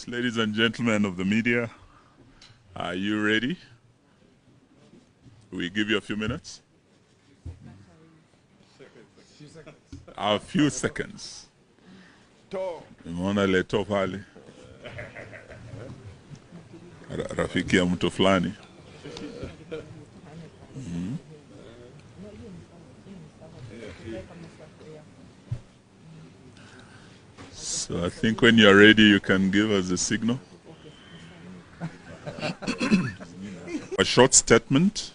ladies and gentlemen of the media. Are you ready? We give you a few minutes? A few seconds. Nimeona leto pale. Rafiki ya mtu fulani. So I think when you're ready, you can give us a signal. A short statement,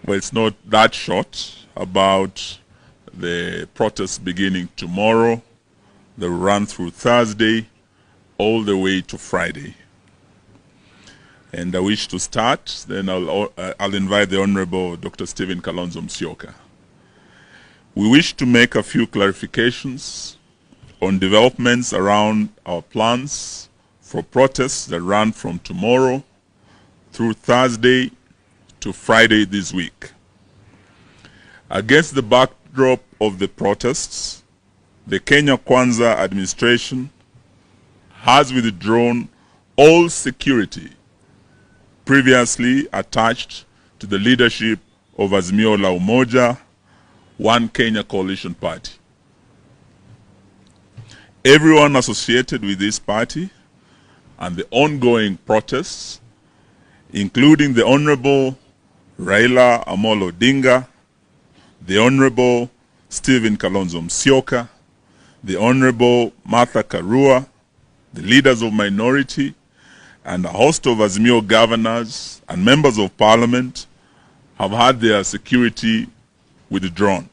well, it's not that short, about the protests beginning tomorrow. They will run through Thursday all the way to Friday. And I wish to start, then I'll invite the Honorable Dr. Stephen Kalonzo Musyoka. We wish to make a few clarifications on developments around our plans for protests that run from tomorrow through Thursday to Friday this week. Against the backdrop of the protests, the Kenya Kwanza administration has withdrawn all security previously attached to the leadership of Azimio la Umoja, One Kenya Coalition Party. Everyone associated with this party and the ongoing protests, including the Honorable Raila Amolo Odinga, the Honorable Stephen Kalonzo Musyoka, the Honorable Martha Karua, the leaders of minority, and a host of Azimio governors and members of parliament have had their security withdrawn.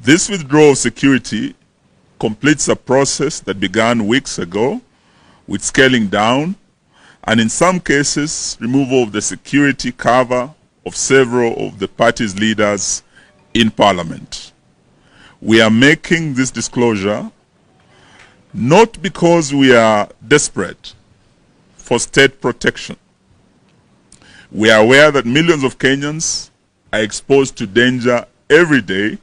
This withdrawal of security completes a process that began weeks ago with scaling down and in some cases removal of the security cover of several of the party's leaders in parliament. We are making this disclosure not because we are desperate for state protection. We are aware that millions of Kenyans are exposed to danger every day,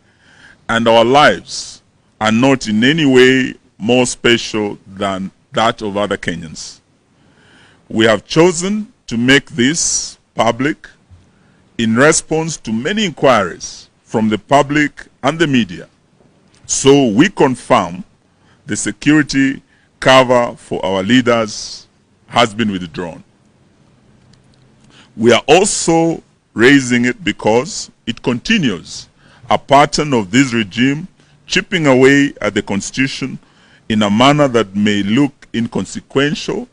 and our lives are not in any way more special than that of other Kenyans. We have chosen to make this public in response to many inquiries from the public and the media. So we confirm the security cover for our leaders has been withdrawn. We are also raising it because it continues a pattern of this regime chipping away at the Constitution in a manner that may look inconsequential,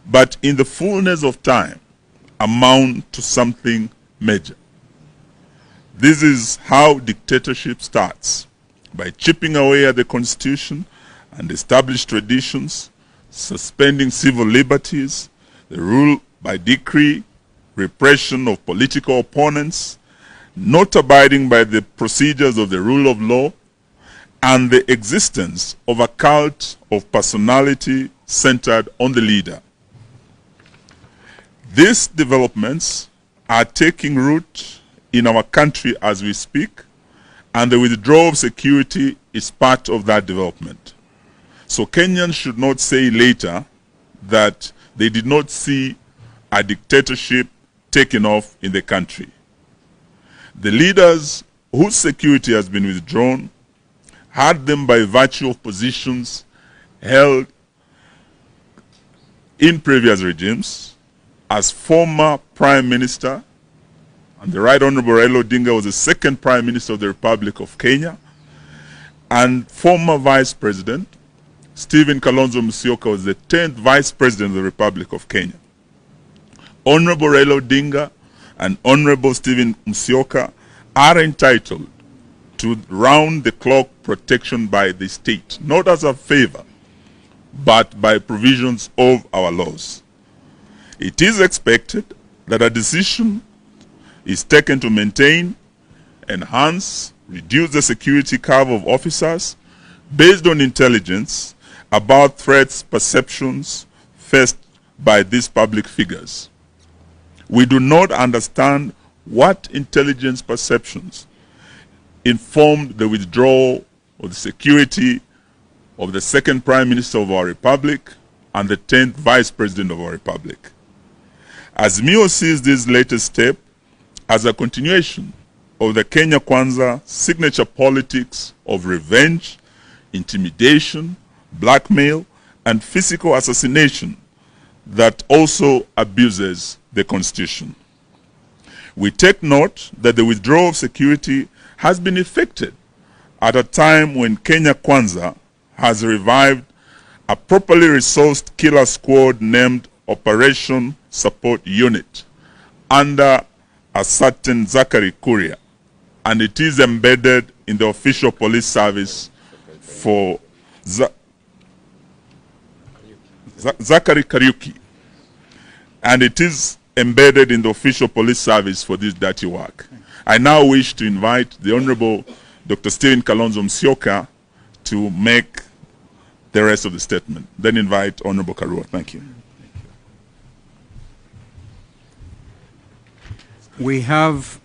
but in the fullness of time amount to something major. This is how dictatorship starts, by chipping away at the Constitution and established traditions, suspending civil liberties, the rule by decree, repression of political opponents, not abiding by the procedures of the rule of law, and the existence of a cult of personality centered on the leader. These developments are taking root in our country as we speak, and the withdrawal of security is part of that development. So Kenyans should not say later that they did not see a dictatorship taken off in the country. The leaders whose security has been withdrawn had them by virtue of positions held in previous regimes. As former Prime Minister, and the Right Honorable Raila Odinga was the second Prime Minister of the Republic of Kenya, and former Vice President Stephen Kalonzo Musyoka was the 10th Vice President of the Republic of Kenya. Honorable Raila Odinga and Honorable Stephen Musyoka are entitled to round-the-clock protection by the state, not as a favor, but by provisions of our laws. It is expected that a decision is taken to maintain, enhance, reduce the security cover of officers based on intelligence about threats perceptions faced by these public figures. We do not understand what intelligence perceptions informed the withdrawal of the security of the second Prime Minister of our Republic and the 10th Vice President of our Republic. Azimio sees this latest step as a continuation of the Kenya Kwanza signature politics of revenge, intimidation, blackmail, and physical assassination that also abuses the Constitution. We take note that the withdrawal of security has been effected at a time when Kenya Kwanza has revived a properly resourced killer squad named Operation Support Unit under a certain Zachary Kuria, and it is embedded in the official police service for Zachary Kariuki, and it is embedded in the official police service for this dirty work. I now wish to invite the Honorable Dr. Stephen Kalonzo Musyoka to make the rest of the statement. Then invite Honorable Karua. Thank you. We have